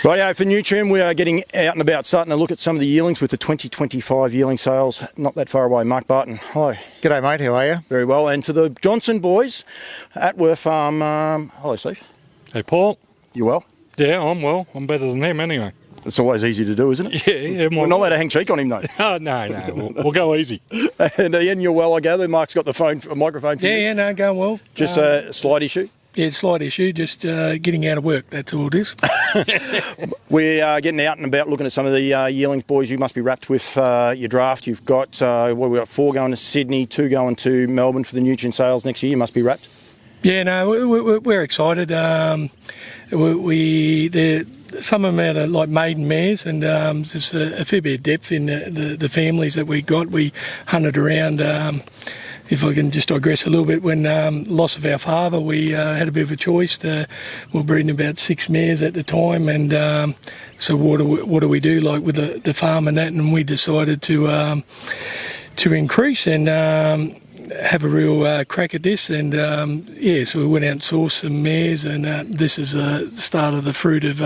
Rightio, for Nutrien, we are getting out and about, starting to look at some of the yearlings with the 2025 yearling sales not that far away. Mark Barton, hi. G'day mate, how are you? Very well. And to the Johnson boys, Atworthy Farm, hello Steve. Hey Paul. You well? Yeah, I'm well. I'm better than them anyway. It's always easy to do, isn't it? Yeah. We're not allowed to hang cheek on him though. Oh, no, we'll go easy. And Ian, you're well, I gather. Mark's got the microphone for you. Yeah, no, going well. Just a slight issue? Yeah, slight issue, just getting out of work, that's all it is. We are getting out and about looking at some of the yearlings. Boys, you must be wrapped with your draft. You've got, we've got 4 going to Sydney, 2 going to Melbourne for the Nutrien sales next year. You must be wrapped. Yeah, no, we're excited. Some of them out of like maiden mares, and there's a fair bit of depth in the families that we got. We hunted around. If I can just digress a little bit, when loss of our father, we had a bit of a choice. We were breeding about 6 mares at the time, and so what do we do, like with the farm and that? And we decided to increase and have a real crack at this, and so we went out and sourced some mares, and this is the start of the fruit of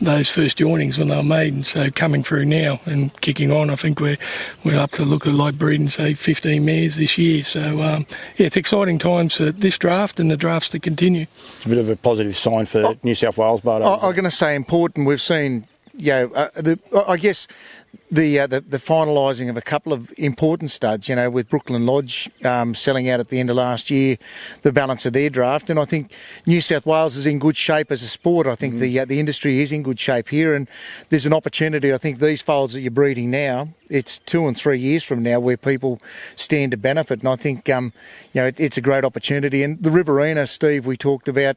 those first joinings when they were made, and so coming through now and kicking on. I think we're up to look at like breeding say 15 mares this year, so it's exciting times for this draft and the drafts to continue. It's a bit of a positive sign for New South Wales, but I'm going to say important. We've seen, I guess the finalising of a couple of important studs, with Brooklyn Lodge selling out at the end of last year, the balance of their draft, and I think New South Wales is in good shape as a sport. I think the industry is in good shape here, and there's an opportunity. I think these foals that you're breeding now, it's 2 and 3 years from now where people stand to benefit, and I think it's a great opportunity. And the Riverina, Steve, we talked about,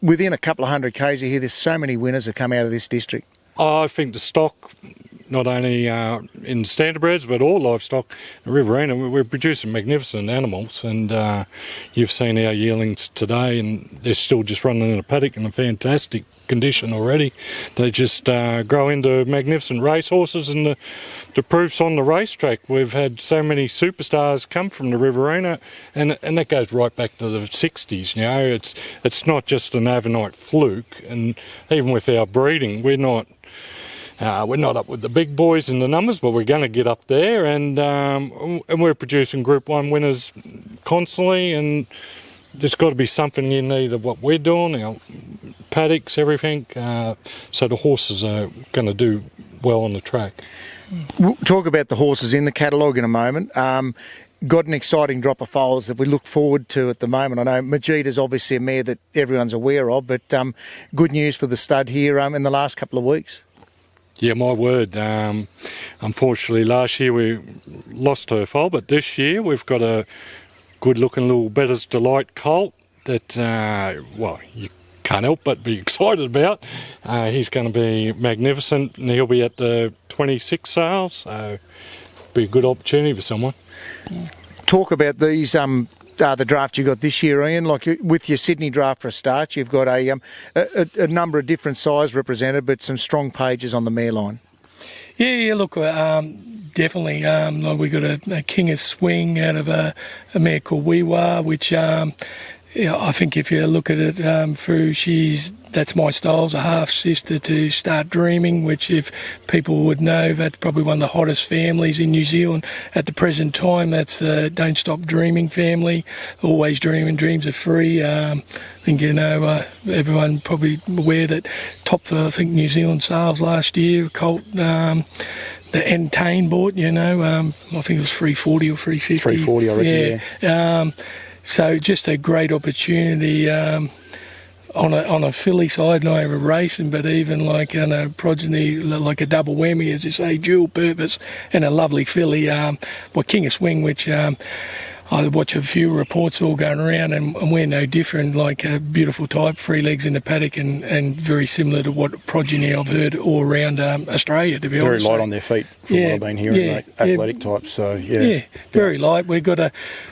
within a couple of 100 k's of here, there's so many winners that come out of this district. I think the stock, not only in standardbreds but all livestock, the Riverina, we're producing magnificent animals, and you've seen our yearlings today, and they're still just running in a paddock in a fantastic condition already. They just grow into magnificent racehorses, and the proof's on the racetrack. We've had so many superstars come from the Riverina, and that goes right back to the 60s. It's not just an overnight fluke, and even with our breeding, we're not up with the big boys in the numbers, but we're going to get up there, and we're producing Group 1 winners constantly, and there's got to be something in either what we're doing, our paddocks, everything, so the horses are going to do well on the track. We'll talk about the horses in the catalogue in a moment. Got an exciting drop of foals that we look forward to at the moment. I know Majid is obviously a mare that everyone's aware of, but good news for the stud here in the last couple of weeks. Yeah, my word. Unfortunately, last year we lost her foal, but this year we've got a good-looking little Better's Delight colt that, you can't help but be excited about. He's going to be magnificent, and he'll be at the 26 sales, so be a good opportunity for someone. Talk about these the draft you got this year, Ian. Like with your Sydney draft for a start, you've got a number of different size represented, but some strong pages on the mare line. Yeah, look, definitely. Like we got a King of Swing out of a mare called Weewa, which I think if you look at it through, that's my style's a half sister to Start Dreaming, which if people would know, that's probably one of the hottest families in New Zealand at the present time. That's the Don't Stop Dreaming family. Always dreaming, dreams are free. I think everyone probably aware that top for I think New Zealand sales last year. Colt, the Entain bought, I think it was 340 or 350. 340, I reckon. Yeah. So just a great opportunity on a filly side, not even racing, but even like progeny, like a double whammy, as you say, dual purpose, and a lovely filly, King of Swing, which I watch a few reports all going around, and we're no different, like a beautiful type, 3 legs in the paddock, and very similar to what progeny I've heard all around Australia, to be honest. Very light on their feet from what I've been hearing, athletic types, so very light. We've got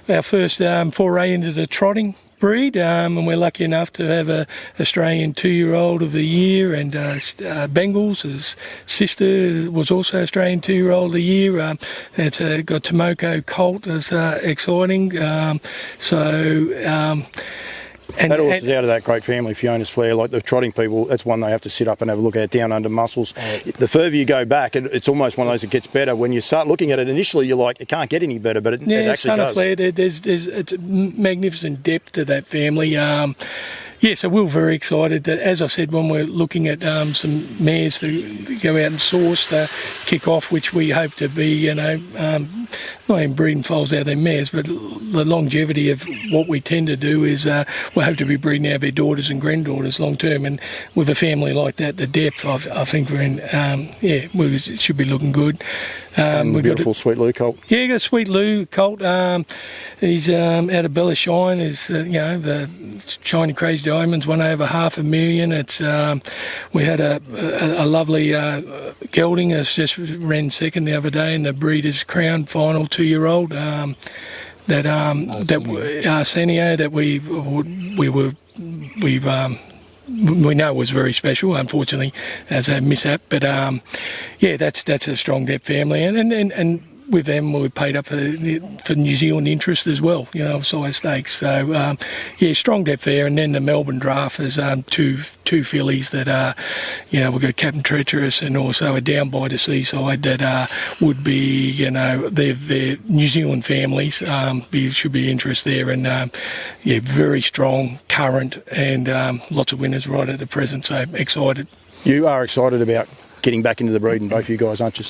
our first foray into the trotting breed, and we're lucky enough to have a Australian 2-year-old of the year, and Bengals, his sister was also Australian 2-year-old of the year. It's got Tomoko Colt, that's exciting. That horse is out of that great family, Fiona's Flair. Like the trotting people, that's one they have to sit up and have a look at, down under muscles. The further you go back, it's almost one of those that gets better. When you start looking at it initially, you're like, it can't get any better, but it actually does. Flair, it's magnificent depth to that family. So we're very excited that, as I said, when we're looking at some mares to go out and source to kick off, which we hope to be, not even breeding foals out of their mares, but the longevity of what we tend to do is we hope to be breeding out of their daughters and granddaughters long term. And with a family like that, the depth, I think we're in, we should be looking good. We've beautiful Sweet Lou colt. Yeah, got a Sweet Lou colt. He's out of Bella Shine. Is the Shiny Crazy Diamonds won over $500,000. It's we had a lovely gelding that's just ran second the other day in the Breeders' Crown final 2-year-old. Arsenio that we know it was very special. Unfortunately, as a mishap, but that's a strong depth family, and with them we paid up for New Zealand interest as well. Size stakes. So strong depth there, and then the Melbourne draft is two fillies that we've got Captain Treacherous and also a Down by the Seaside that would be they're New Zealand families. Should be interest there, and very strong current and lots of winners right at the present. So excited. You are excited about getting back into the breeding, both of you guys, aren't you?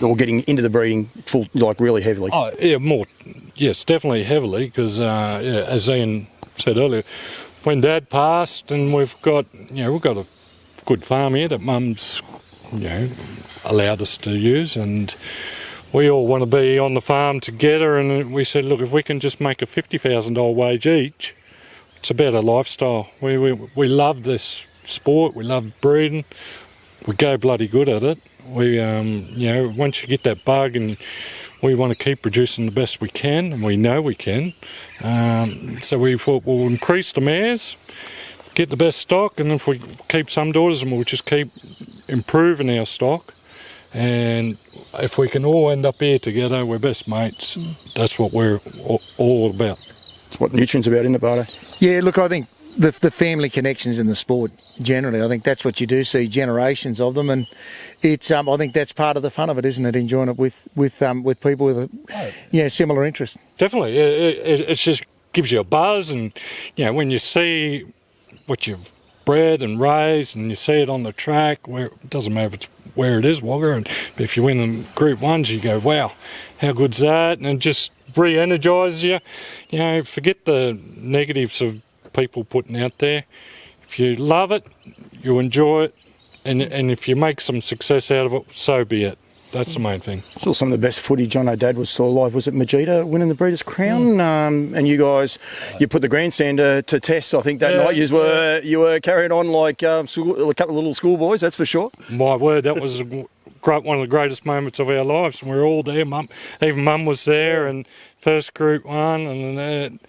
Or getting into the breeding full, like really heavily? Oh, yeah, more. Yes, definitely heavily, because as Ian said earlier, when Dad passed, and we've got a good farm here that Mum's allowed us to use, and we all want to be on the farm together. And we said, look, if we can just make a $50,000 wage each, it's a better lifestyle. We love this sport. We love breeding. We go bloody good at it. We, once you get that bug, and we want to keep producing the best we can, and we know we can. So we thought we'll increase the mares, get the best stock, and if we keep some daughters, and we'll just keep improving our stock. And if we can all end up here together, we're best mates. That's what we're all about. It's what Nutrien's about, isn't it, Bardo? Yeah, look, I think the family connections in the sport generally, I think that's what you do see, generations of them, and it's I think that's part of the fun of it, isn't it? Enjoying it with people with similar interests. Definitely, it just gives you a buzz, and when you see what you've bred and raised, and you see it on the track, where it doesn't matter if it's where it is, Wagga, and if you win in Group 1s, you go, wow, how good's that? And it just re-energises you. Forget the negatives of people putting out there. If you love it, you enjoy it, and if you make some success out of it, so be it. That's the main thing. Still some of the best footage. I know Dad was still alive. Was it Majida winning the Breeders' Crown? And you guys, you put the grandstand to test. I think that night you were carrying on like a couple of little schoolboys. That's for sure. My word, that was one of the greatest moments of our lives. And we were all there. Mum was there, and first Group 1, and then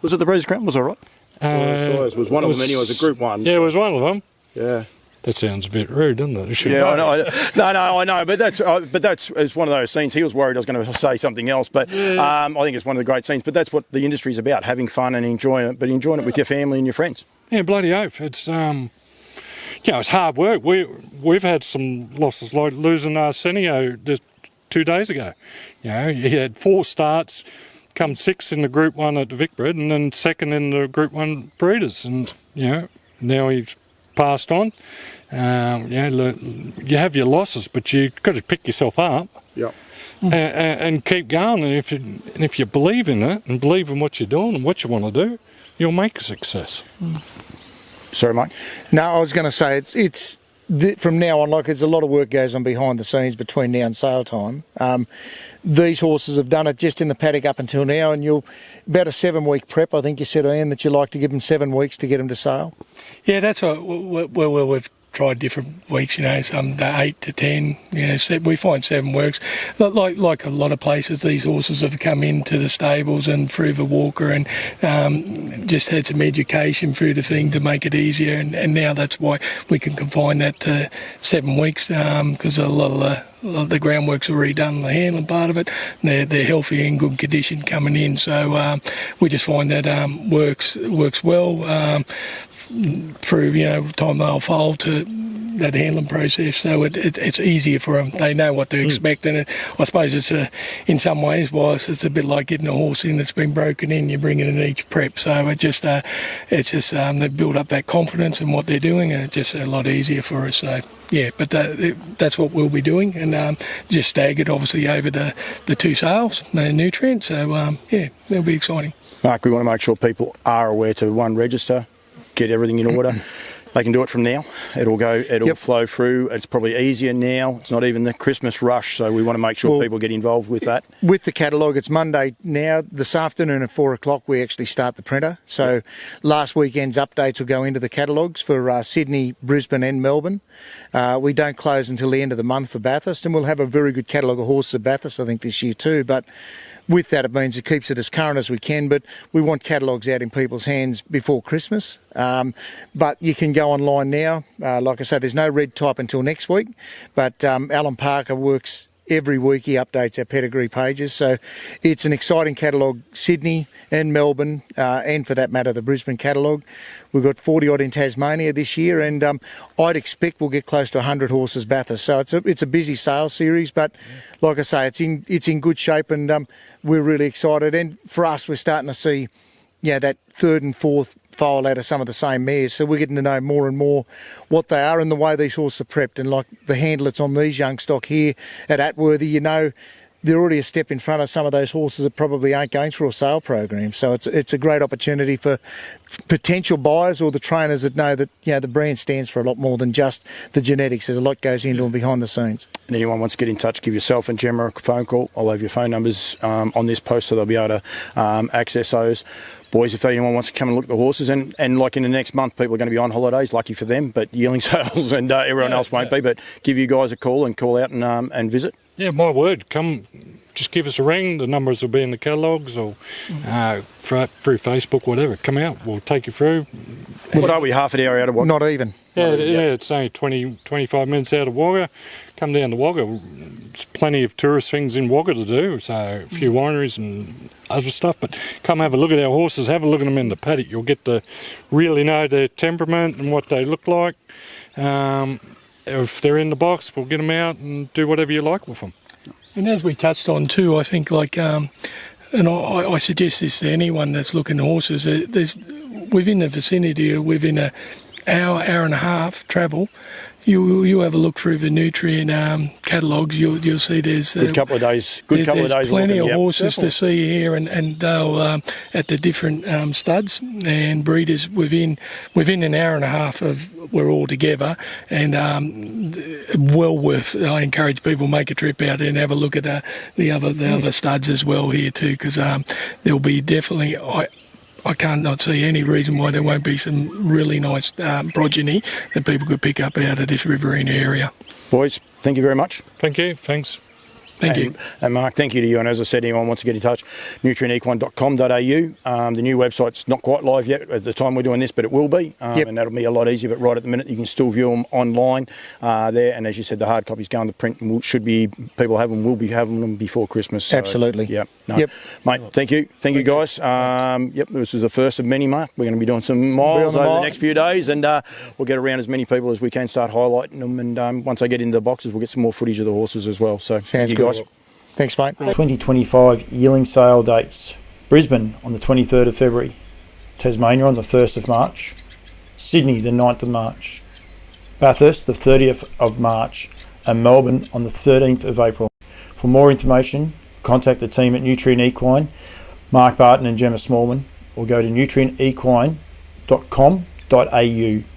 Was it the Breeders' Crown? Was it right? It was one of them anyway. It was a Group 1. Yeah, it was one of them. Yeah. That sounds a bit rude, doesn't it? I know. I know. But that's it's one of those scenes. He was worried I was going to say something else, but I think it's one of the great scenes. But that's what the industry's about: having fun and enjoying it, but enjoying it with your family and your friends. Yeah, bloody oath. It's it's hard work. We've had some losses, like losing Arsenio just 2 days ago. He had 4 starts, come 6th in the Group 1 at the Vicbred, and then 2nd in the Group 1 Breeders, and now he's passed on. You have your losses, but you've got to pick yourself up and keep going. And if you believe in it and believe in what you're doing and what you want to do, you'll make a success. Sorry, Mike? No, I was going to say it's from now on, like, there's a lot of work goes on behind the scenes between now and sale time. These horses have done it just in the paddock up until now, and you'll about a 7-week prep. I think you said, Ian, that you like to give them 7 weeks to get them to sale. Yeah, that's what we've tried different weeks, some 8 to 10, we find 7 works. Like a lot of places, these horses have come into the stables and through the walker and just had some education through the thing to make it easier, and now that's why we can confine that to 7 weeks, because a lot of the groundwork's already done, the handling part of it, and they're healthy and good condition coming in, so we just find that works well through time they'll foal to that handling process, so it's easier for them. They know what to expect, and I suppose it's in some ways, it's a bit like getting a horse in that's been broken in. You bring it in each prep, so it's just they build up that confidence in what they're doing, and it's just a lot easier for us. So yeah, but that's what we'll be doing, and just staggered obviously over the 2 sales, the Nutrien. So yeah, it'll be exciting. Mark, we want to make sure people are aware to register, get everything in order. They can do it from now. It'll flow through. It's probably easier now. It's not even the Christmas rush, so we want to make sure people get involved with that. With the catalogue, it's Monday now. This afternoon at 4 o'clock, we actually start the printer. So last weekend's updates will go into the catalogues for Sydney, Brisbane and Melbourne. We don't close until the end of the month for Bathurst, and we'll have a very good catalogue of horses at Bathurst, I think, this year too. But with that, it means it keeps it as current as we can, but we want catalogues out in people's hands before Christmas. But you can go online now. Like I said, there's no red type until next week, but Alan Parker works every week. He updates our pedigree pages, so it's an exciting catalogue, Sydney and Melbourne, and for that matter, the Brisbane catalogue. We've got 40 odd in Tasmania this year, and I'd expect we'll get close to 100 horses Bathurst. So it's a busy sales series, but like I say, it's in good shape, and we're really excited. And for us, we're starting to see, that 3rd and 4th foal out of some of the same mares. So we're getting to know more and more what they are and the way these horses are prepped. And like the handlets on these young stock here at Atworthy, they're already a step in front of some of those horses that probably aren't going through a sale program. So it's a great opportunity for potential buyers or the trainers that know that the brand stands for a lot more than just the genetics. There's a lot goes into and behind the scenes. And anyone wants to get in touch, give yourself and Gemma a phone call. I'll have your phone numbers on this post, so they'll be able to access those. Boys, if anyone wants to come and look at the horses, and like in the next month, people are going to be on holidays, lucky for them, but yearling sales and everyone else won't be, but give you guys a call out and visit. Yeah, my word, come, just give us a ring. The numbers will be in the catalogues or through Facebook, whatever. Come out, we'll take you through. What are we, half an hour out of what? Not even. Yeah, it's only 20-25 minutes out of Wagga. Come down to Wagga. There's plenty of tourist things in Wagga to do, so a few wineries and other stuff, but come have a look at our horses, have a look at them in the paddock. You'll get to really know their temperament and what they look like. If they're in the box, we'll get them out and do whatever you like with them. And as we touched on too, I think and I suggest this to anyone that's looking at horses, there's within the vicinity, within an hour and a half travel, you have a look through the Nutrien catalogues. You'll see there's good couple of days. There's plenty of horses to see here, and they'll at the different studs and breeders within an hour and a half of we're all together, and well worth. I encourage people make a trip out and have a look at the other studs as well here too, because there'll be definitely. I can't not see any reason why there won't be some really nice progeny that people could pick up out of this riverine area. Boys, thank you very much. Thank you. Thanks. Thank you. And Mark, thank you to you. And as I said, anyone wants to get in touch, nutrienequine.com.au. The new website's not quite live yet at the time we're doing this, but it will be. And that'll be a lot easier. But right at the minute, you can still view them online there. And as you said, the hard copies going to print and will be having them before Christmas. So, absolutely. Yeah. No. Yep. Mate, thank you. Thank you, guys. This was the first of many, Mark. We're going to be doing some miles over the next few days, and we'll get around as many people as we can, start highlighting them. And once I get into the boxes, we'll get some more footage of the horses as well. So thank you, guys. Thanks, mate. 2025 yearling sale dates. Brisbane on the 23rd of February. Tasmania on the 1st of March. Sydney the 9th of March. Bathurst the 30th of March. And Melbourne on the 13th of April. For more information, contact the team at Nutrien Equine, Mark Barton and Gemma Smallmon, or go to nutrienequine.com.au.